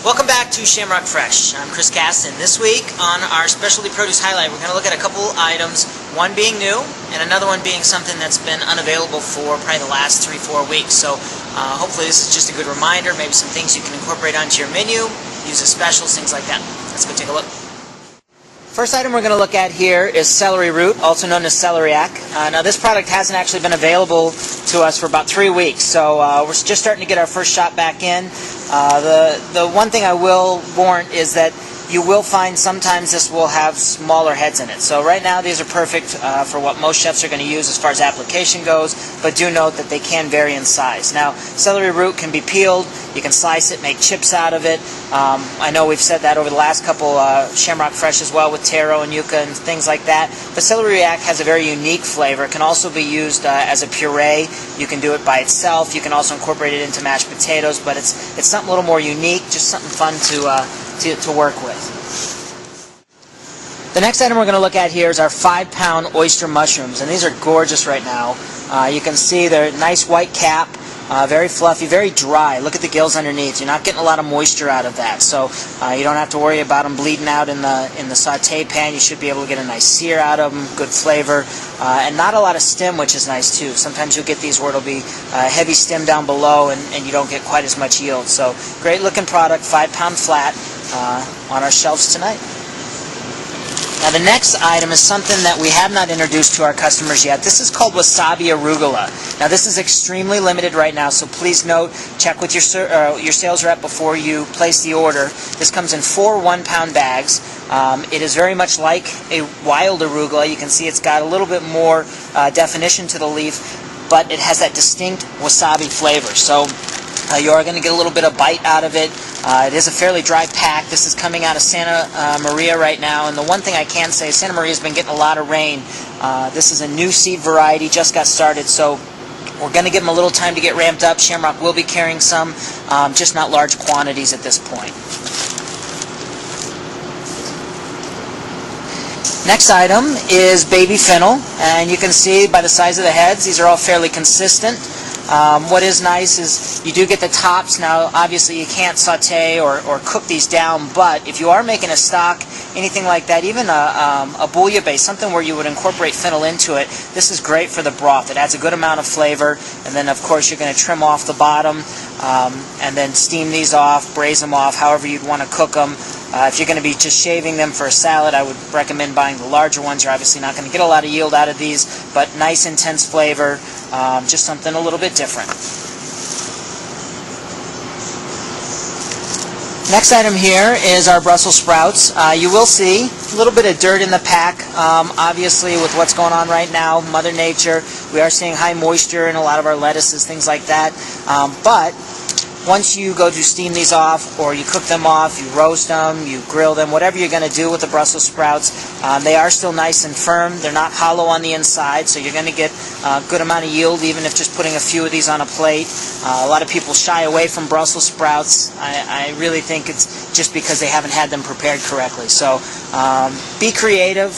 Welcome back to Shamrock Fresh. I'm Chris Cass, and this week on our Specialty Produce Highlight, we're going to look at a couple items, one being new and another one being something that's been unavailable for probably the last 3-4 weeks. So hopefully this is just a good reminder, maybe some things you can incorporate onto your menu, use as specials, things like that. Let's go take a look. First item we're going to look at here is celery root, also known as celeriac. Now this product hasn't actually been available to us for about 3 weeks, so we're just starting to get our first shot back in. The one thing I will warn is that you will find sometimes this will have smaller heads in it. So right now these are perfect for what most chefs are going to use as far as application goes, but do note that they can vary in size. Now celery root can be peeled, you can slice it, make chips out of it. I know we've said that over the last couple Shamrock Fresh as well with taro and yuca and things like that. But celeriac has a very unique flavor. It can also be used as a puree. You can do it by itself. You can also incorporate it into mashed potatoes, but it's something a little more unique, just something fun to work with. The next item we're going to look at here is our 5-pound oyster mushrooms, and these are gorgeous right now. You can see they're nice white cap, very fluffy, very dry. Look at the gills underneath. You're not getting a lot of moisture out of that, so you don't have to worry about them bleeding out in the saute pan. You should be able to get a nice sear out of them, good flavor, and not a lot of stem, which is nice too. Sometimes you'll get these where it'll be heavy stem down below and you don't get quite as much yield. So great looking product, 5-pound flat, on our shelves tonight. Now the next item is something that we have not introduced to our customers yet. This is called wasabi arugula. Now this is extremely limited right now, so please note, check with your sales rep before you place the order. This comes in 4 1-pound bags. It is very much like a wild arugula. You can see it's got a little bit more definition to the leaf, but it has that distinct wasabi flavor. So you are going to get a little bit of bite out of it. It is a fairly dry pack. This is coming out of Santa Maria right now, and the one thing I can say is Santa Maria's been getting a lot of rain. This is a new seed variety, just got started, so we're going to give them a little time to get ramped up. Shamrock will be carrying some, just not large quantities at this point. Next item is baby fennel, and you can see by the size of the heads, these are all fairly consistent. What is nice is you do get the tops. Now obviously you can't saute or cook these down, but if you are making a stock, anything like that, even a bouillon base, something where you would incorporate fennel into it, this is great for the broth. It adds a good amount of flavor, and then of course you're going to trim off the bottom and then steam these off, braise them off, however you'd want to cook them. If you're going to be just shaving them for a salad, I would recommend buying the larger ones. You're obviously not going to get a lot of yield out of these, but nice intense flavor, just something a little bit different. Next item here is our Brussels sprouts. You will see a little bit of dirt in the pack, obviously with what's going on right now, Mother Nature. We are seeing high moisture in a lot of our lettuces, things like that, but once you go to steam these off, or you cook them off, you roast them, you grill them, whatever you're going to do with the Brussels sprouts, they are still nice and firm. They're not hollow on the inside, so you're going to get a good amount of yield even if just putting a few of these on a plate. A lot of people shy away from Brussels sprouts. I really think it's just because they haven't had them prepared correctly. So be creative,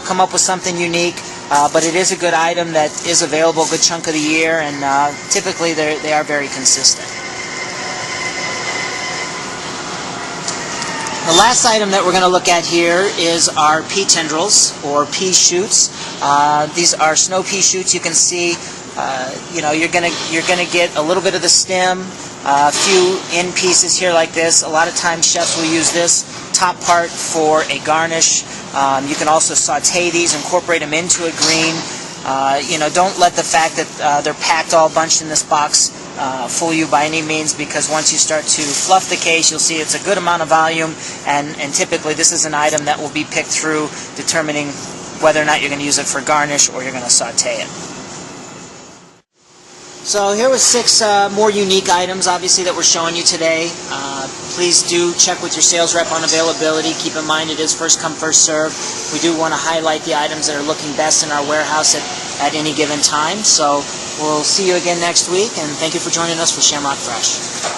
come up with something unique. But it is a good item that is available a good chunk of the year, and typically they are very consistent. The last item that we're going to look at here is our pea tendrils, or pea shoots. These are snow pea shoots. You can see, you're going to get a little bit of the stem, a few end pieces here like this. A lot of times chefs will use this top part for a garnish. You can also saute these, incorporate them into a green. Don't let the fact that they're packed all bunched in this box fool you by any means, because once you start to fluff the case, you'll see it's a good amount of volume, and typically this is an item that will be picked through determining whether or not you're going to use it for garnish or you're going to saute it. So here was 6 more unique items, obviously, that we're showing you today. Please do check with your sales rep on availability. Keep in mind it is first come, first serve. We do want to highlight the items that are looking best in our warehouse at any given time. So we'll see you again next week, and thank you for joining us for Shamrock Fresh.